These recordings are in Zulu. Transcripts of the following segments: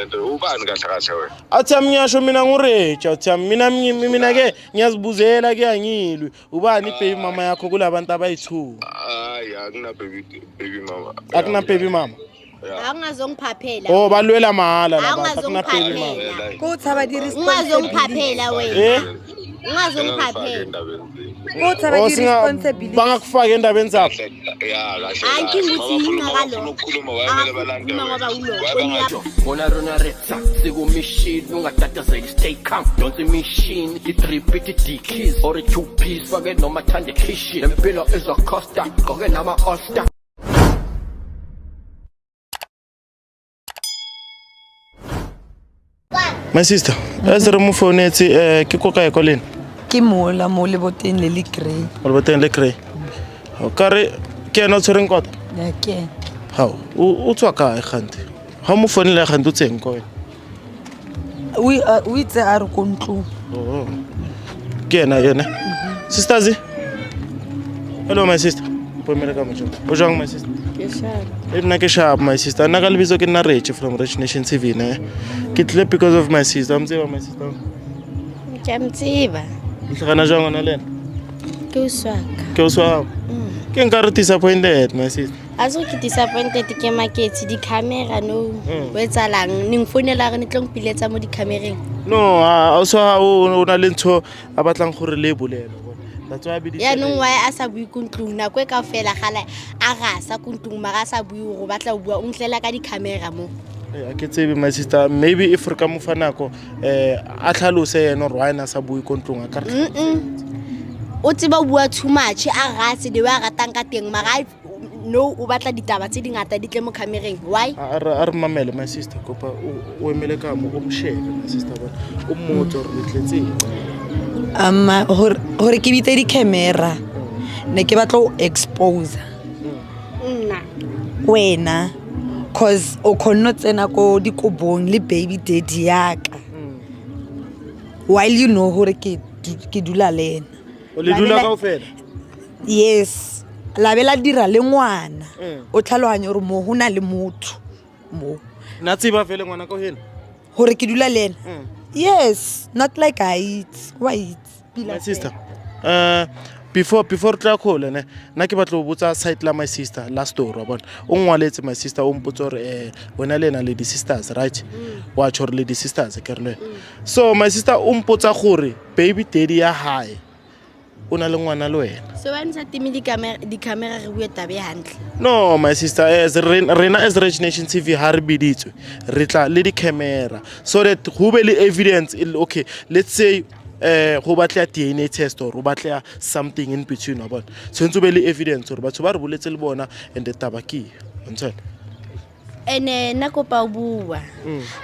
lento ubani kahle wena athi amnyasho mina ngurecha uthi mina ke ngiyazibuzela ke angilwi ubani baby mama yakho kulabantu abayi2 hayi akuna baby mama Awungazongiphaphela. Oh balwela mahala labantu akuna baby mama Kuthi abadiri ungazongiphaphela wena. Ungazongiphaphela. Kuthi abadiri responsibility. Bangakufaka endabeni zakho. Ya kahle. Angithi ingakalo. Ukukhuluma wayemele balande ngoba ulo. Bona rona retsa siku machine ungatatazeli stay calm don't the machine it keys or a 2-piece forget no mathande kitchen empilo is a costa goke nama osta. My sister, as re mo phone etse ke koka e kolena. Ke mola mo le boteng le grey. Mo le boteng le grey. O kare ke ena tshoreng kota. Ya ke. How? O tswa kae khante? Ha mo phone le khante o tseng ko wena. We tse a re ko ntlo. Oh. Ke ena. Sisters. Hello my sister. Pomela ka mojo. O jang my sister? Ke sharp. Nna ke sharp my sister. Nna ka lebiso ke nna Rich from Rich Nation TV ne. Ke tle because of my sister. Amtseba my sister. Ke amtsiba. Nhlagana jang ona lena? Ke uswaka. Ke uswa. Ke nka re disappointed my sister. Aso ke disappointed ke market di camera no. Wetsalang ning founela re nitlong piletsa mo di camereng. No, also o na le ntho a batlang gore le bolela. That's why ya nong wa asa bui kuntlung na kwe ka fela gala a gasa kuntlung maga sa bui go batla o bua o ntlela ka di camera mo. I ke tsebe my sister maybe if re ka mo fanako a tlhalose yena re wena sa bui kuntlung a ka re. O tseba bua too much a gase de wa ratang ka teng maga no o batla ditaba tse dingata di tle mo camereng why a re mamele my sister kopa o emele ka mo o mshebe my sister ba o mmotso re tletse hore ke bitse di camera ne ke batla o expose nna wena cause o khonno tsena ko dikobong le baby daddy yaka while you know hore ke dula lena o le dula kaofela yes la bela dira le ngwana o tlhaloganya hore mo hona le motho mo na tsiba fele ngwana ka hena hore ke dula lena yes not like I eat why my sister before tla khola ne na ke batla o botsa side la my sister last story wa bona o ngwaletse my sister o mpotsa re bona lena le di sisters right wa tshore le di sisters ke re so my sister o mpotsa gore baby daddy ya high una le ngwana le wena so when sa timi di camera re bua tabe hantle no my sister as rena as Rich Nation TV ha re biditswe re tla le di camera so that go be le evidence okay let's say go batla DNA test or go batla something in between wa bona sentse be le evidence gore batho ba re boletse le bona and the tabaki ntse ene na kopa o bua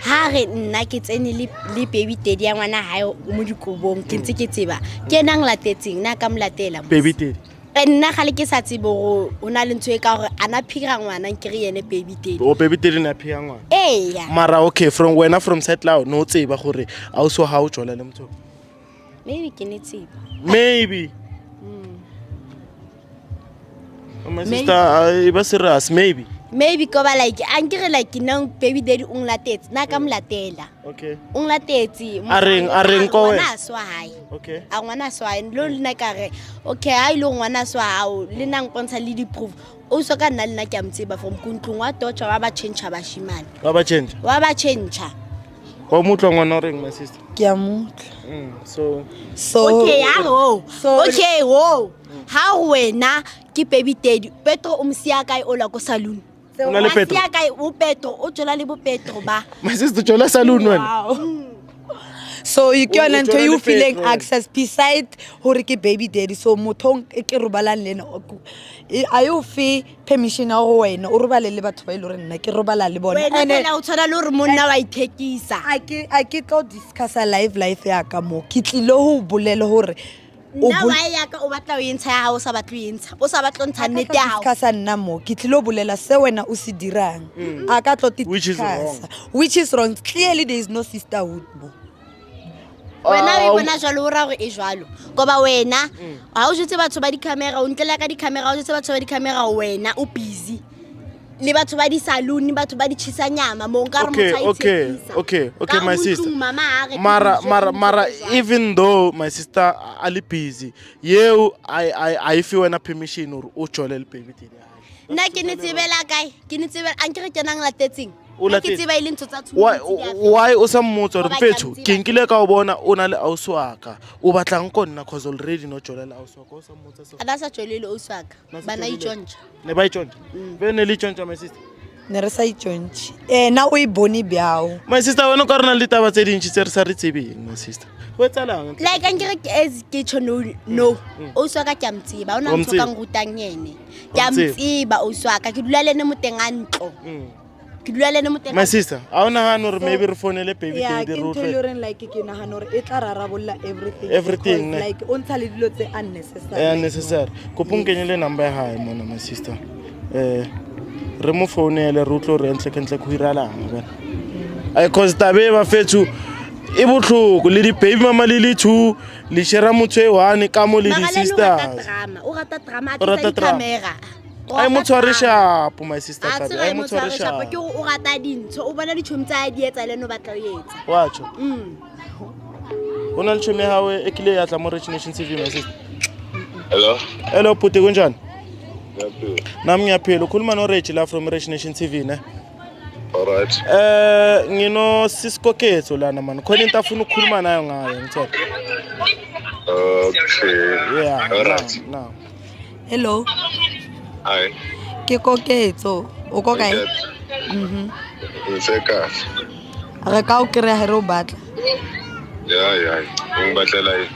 ha re nna ke tsene le baby daddy ya ngwana hae mo dikobong ke ntse ke tseba ke nang latetseng na ka mlatela baby daddy nna ga le ke sa tsebo go ona le ntwe ka gore ana phira ngwana ke re yene baby daddy o baby daddy na phira ngwana ya mara okay from side lao no tseba gore a o so ha o jola le motho maybe ke ne tseba maybe my sister iba serious maybe ko ba like ankere like nang baby daddy o nglatetse na ka mlatela okay o nglatetse a reng ko wena swa hai okay a ngwana swa lo nna ka re okay ha ile ngwana swa hao le nang pontsha le di proof o so ka nna le nna ke amtseba from kuntlung wa dotsha wa ba change bashimane wa ba change wa mutlo ngwana reng my sister ke a mutlo so okay okay ha wena ke baby daddy Petro o msia kae o la ko saloon una le Petro ya kae o Petro o tjola le bo Petro ba my sister jola saloon wena so you can enter you feeling access beside hore ke baby daddy so mothong ke robalang lena a you fee permission ya go wena o robale le batho ba ile re nna ke robala le bona ene o tshwana le hore monna wa ithekisa a ke tlo discuss life ya ka mo ke tlile ho bolela hore na wa ya ka o batla o yentsha ya o sa batla o yentsha o sa batla o ntsha nnete ya hao ka sa nna mo ke tlile ho bolela se wena o se dirang a ka tlo discuss which is wrong clearly there is no sisterhood mo wena e bona jalo o ra gore e jalo goba wena ha o jetse batho ba di camera o ntlela ka di camera o jetse batho ba di camera wena o busy le batho ba di saloon batho ba di chisa nyama mo nka re okay, my sister. Mara even though my sister ali busy, you I feel wena permission or o jole le baby tedi. Nna ke ne tsebela kae? Ke ne tsebela ankere ke nang latetseng. Ke tseba ile ntho tsa Why o sa mmotsa re fethu ke nkile ka o bona o na le auswaka o batlang ko nna cause already no jole le auswaka o sa mmotsa so. Ada sa jole le auswaka bana ijonja. Ne ba ijonja. Bene le ijonja my sister. Ne re sa ijonja. Na o iboni byao. My sister wena ka rena le taba tse dintsi tse re sa re tsebeng my sister. Go etsalang? Like ankere ke chono no. Auswaka ke amtsiba ona ntho ka ngutang yene. Ke amtsiba auswaka ke dula le ne moteng a ntlo. My sister, I don't know or maybe phonele baby yeah, the road. Like ke nahana hore e tla rarabolla everything like o ntsha le dilo tse unnecessary. Unnecessary. Kopungkenyele number high mona my sister. Re mo phonele re utlo re entle kentle go iralang bana. I cause tabe ba fethu e botlhoko le di baby mama le le 2 le shera motho e 1 ka mo le di sisters. O rata drama a tsa camera. I motshware sharp my sister tabe. I motshware sharp. Ke o rata dintho o bona ditšhomi tsa di etsa le no batla o etsa. Watsho. Ona le tšhomi hawe e kile ya tla mo Rich Nation TV my sister. Hello puti kunjani? Nami ngiyaphila ukhuluma no Rich la from Rich Nation TV ne. Alright. Ngino Cisco Ketso lana man. Khona into afuna ukukhuluma nayo ngayo ngithola. Okay. Yeah. Alright. Now. Hello. Hi. Ke koketso o ko kae? Nseka. Re ka o kry a o batla. Yeah. Ngbatlela e.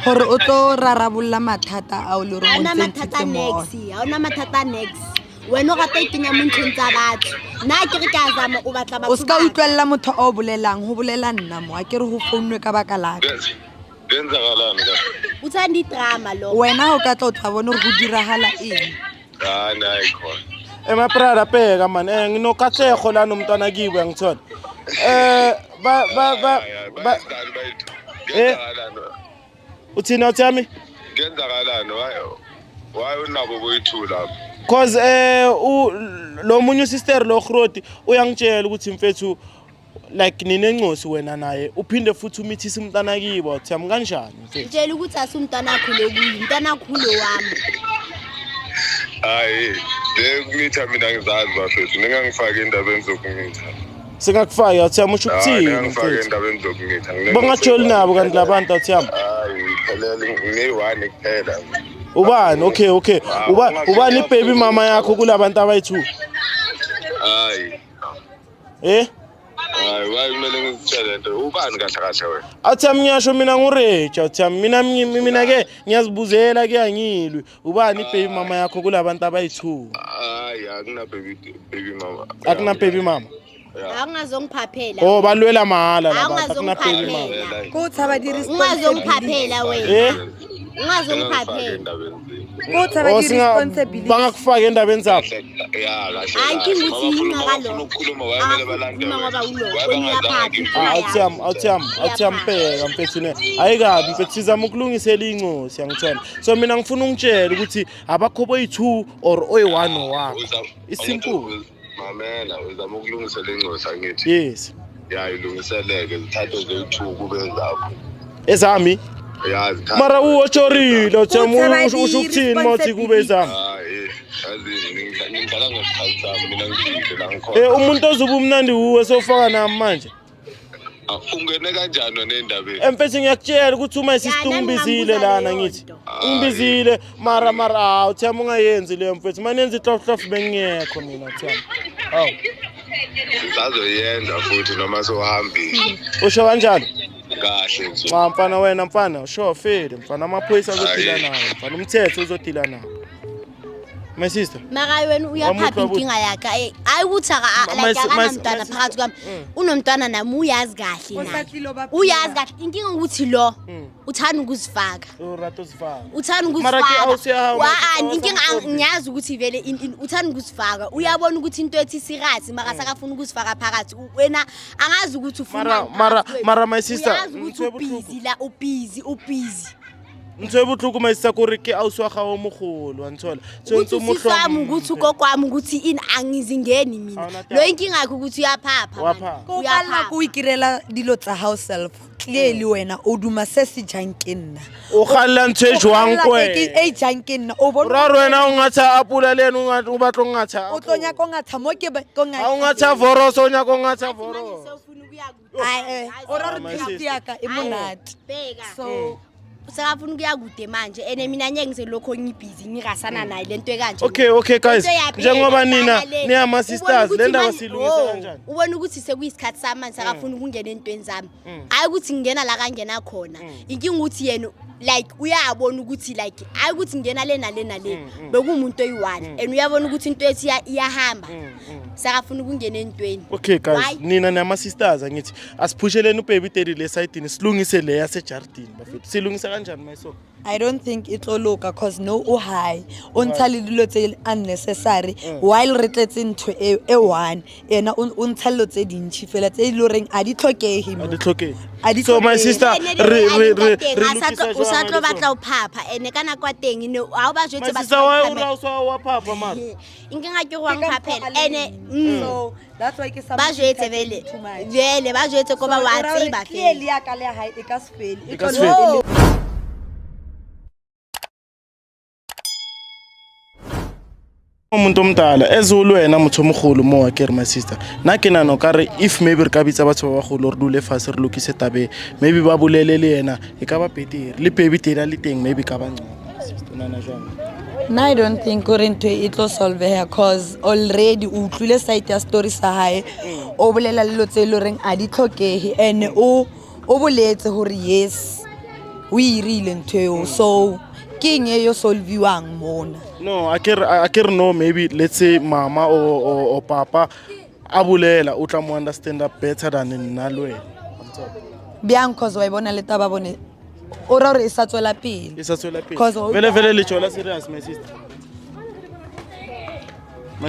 Hore o tlo rarabolla mathata a o le re mo mathata next. Haona mathata next. Wena o rata ikenya mo ntsheng tsa batho. Nna ke re ke a zama o batla batho. O ska utlwella motho o bolelang ho bolela nna mo a ke re ho founwe ka baka la ka. Genzakalani ka? Uthanda idrama lo. Wena ho ka tla o tla bona re go dirahala eng. Nayi khona. My brother pheka man nginokatlego la nomntwana kibo ngithola. Uthina uthami? Genzakalani why unabo boyithula? Cause lo munye sister lo Groti uyangitshela ukuthi mfethu like ninencosi wena naye uphinde futhi umithisa umntana kibo uthami kanjani mfethu? Ngitshela ukuthi asumntana wakho lokuyi umntana wakho wami. Hayi, ngitha mina ngizazi bafethu ningangifaka endabeni zokumitha. Singakufaka uthami usho ukuthini Ngifaka endabeni zokumitha. Bangajoli nabo kanti labantu uthami. Hayi, phelele ngiyi-1 kuphela. Ubani? Okay. Ubani baby mama yakho kulabantu abayi2? Hayi. Hayi, kumele ngizitshele nto. Ubani kahle wena? Athami ngiyasho mina nguRecha uthami mina ke ngiyazibuzela ke angilwi. Ubani baby mama yakho kulabantu abayi2? Hayi, akuna baby mama. Akuna baby mama. Awungazongiphaphela. Oh balwela mahala labantu akuna baby mama. Ko tsaba di Ungazongiphaphela wena. Ungazongiphaphela. Ko tsaba di responsibility. Bangakufaka endabeni zabo. Yeah, kahle. Angithi ngingakalo. Ukukhuluma wayemele balande. Awuthami pheka mfethu ne. Ayikabi mfethu sizama ukulungisela incosi yangithola. So mina ngifuna ungitshela ukuthi abakho boyi2 or oyi1 owakho. It's simple. Mamela uzama ukulungisela incosi angithi. Yes. Yeah, ilungiseleke zithathe zoyi2 kube zakho. Ezami? Yeah, Mara uochorile uthami usho ukuthini mathi kube ezami? Hayi, azini ngidlala ngesikhathi sami mina ngifike la ngikhona. Umuntu ozuba umnandi uwe sofaka nami manje. Ungene kanjani wena endabeni? Mfethu ngiyakutshela ukuthi uma sister ungibizile lana ngithi. Ungibizile mara uthami ungayenzi leyo mfethu. Manenze ihlofu bengekho mina uthami. Hawu. Sizazoyenza futhi noma sohambile. Usho kanjani? Kahle nje. Mfana wena mfana sure fede mfana amaphoyisa azodila nayo mfana umthetho uzodila nayo. My sister. Mara wena uyaphapha inkinga yakhe ayi ukuthi like akanamntwana phakathi kwami unomntwana nami uyazi kahle naye. Uyazi kahle inkinga ukuthi lo uthanda ukuzifaka. Urato uzifaka. Uthanda ukuzifaka. Inkinga ngiyazi ukuthi vele uthanda ukuzifaka. Uyabona ukuthi into ethi serious mara sakafuna ukuzifaka phakathi. Wena angazi ukuthi ufuna mara my sister busy la ubusy. ntho e botlhoko my sister kore ke ausi wa gago mogolo wa nthola Uthi sisami ukuthi ugokwami ukuthi ini angizingeni mina. Lo inkinga yakho ukuthi uyaphapha. Ko balla ko ikirela dilo tsa house self. Clearly wena o duma se se jang ke nna. O galla ntho e jwang kwena. E jang ke nna. O bona ra wena o ngatha apula le eno o batlo ngatha. O tlonya ko ngatha mo ke ko ngatha. O ngatha voroso o nya ko ngatha voroso. Ai o ra re tshiti yaka e monate. So usakafuna ukuya kude manje ene mina nyeke ngiselokho ngibhizi ngigasana naye lento ekanje. Okay guys njengoba nina ni ama sisters le ndaba silungisa kanjani ubona ukuthi sekuyisikhathi samanje sakafuna ukungena entweni zami hayi ukuthi ngingena la kangena khona inkinga ukuthi yena like uyabona ukuthi like hayi ukuthi ngena lena bekumuntu oyi1 and uyabona ukuthi into ethi iyahamba sakafuna ukungena entweni. Okay guys nina nama sisters angithi asiphusheleni ubaby daddy le side silungise le yase jardini bafethu silungisa kanjani my so I don't think it will look cause no high on tell dilo tse unnecessary while re tletse ntho e1 ena on tell tse dintshi fela tse iloreng a di tlhokehe so my sister re usatlo batla uphapha ene kana kwa teng ne a ba jwetse ba sister wa phapha mara inkinga ke go ngaphaphela ene so that's why ke sa ba jwetse vele ba jwetse ko ba wa tsiba clearly ya ka le high e ka sfeli umuntu omdala ezulu wena motho mogolo mo wa ke re my sister na ke nano ka re if maybe re ka bitsa batho ba bagolo re dule fase re lokise tabe maybe ba bolele le yena e ka ba betere le baby tena le teng maybe ka ba ngco sister nana jwang. No, I don't think into it will solve her cause already o tlile site ya story sa hae o bolela le tse le reng a di tlhokehe and o boletse hore yes o irile ntho so king e yo solviwang mona. No I can no maybe let's say mama or papa abulela o tla mo understand better than nna le wena biang cause wa bona le taba bone o ra re sa tswela pele cause vele le chola serious my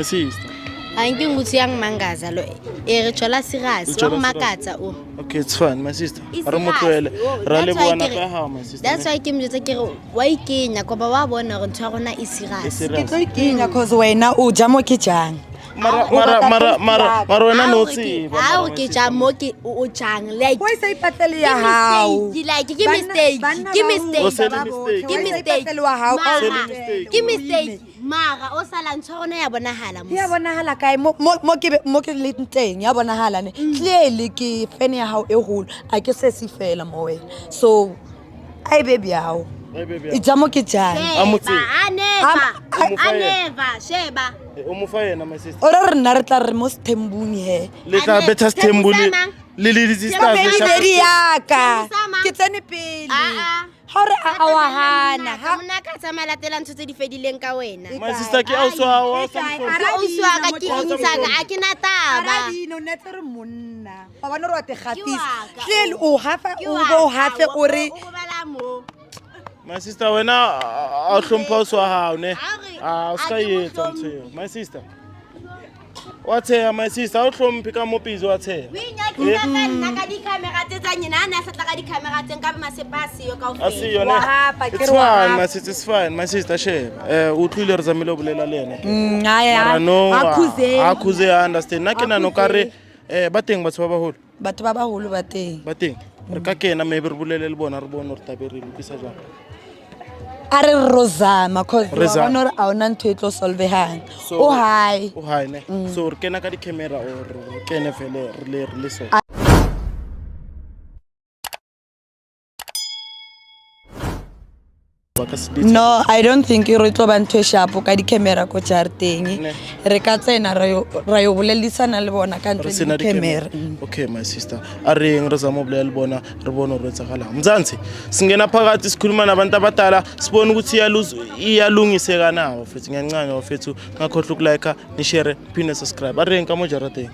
sister angi nguthi yangimangaza lo re chola serious wa makatsa o. Okay it's fine my sister re motlwele ra le bona ka ha my sister that's why ke mjetse ke re wa ikenya koba wa bona re ntwa rona e serious ke tlo ikenya cause wena o ja mo ke jang mara wena no tsiba ha o ke ja mo ke o jang like why say patele ya hao like ke mistake mara o sala ntshona ya bonahala kae mo ke le nteng ya bonahala ne clearly ke fan ya hao e holo a ke se si fela mo wena so ai baby hao ijamo ke jang aneva sheba o mo fa yena my sister ora re nna re tla re mo sthembuni he le tla betha sthembuli le sisters le yaka ke tsene pele ha re a wa hana ha mona ka tsama latela ntse di fedileng ka wena my sister ke auswa wa ka ke intsaga a ke na taba no netse re monna ba bona re wa te gatisa hlele o hafa o hafe o re my sister wena a hlompha uswa hao ne a ska yetsa ntse my sister watheya my sister a hlomphi ka mopizi watheya nna ka di camera tse tsa nyina ana sa tla ka di camera tse nka ba masepasi yo ka o asiyo ne it's fine my sister it's fine my sister sheba o tlile re zamile o bolela le yena no akhuze I understand na ke nano ka re ba teng batho ba baholo ba teng re ka kena maybe re bolele le bona re bone re tabere le pisa jang are rozama cause wa bona a ona ntho e tlo solve hang o hi ne so re kena ka di camera or re kene fele re le so no I don't think re tlo ba ntho sharp ka di camera ko jarteng re ka tsena ra yo bolelisana le bona ka ntlo di camera. Okay my sister are re zama bolela le bona re bona re tsagala mzansi singena phakathi sikhuluma nabantu abadala sibona ukuthi iyalungiseka nawo futhi ngiyancane wafethu ngakhohle ukulike ni share phinde subscribe are nka mo jarateng.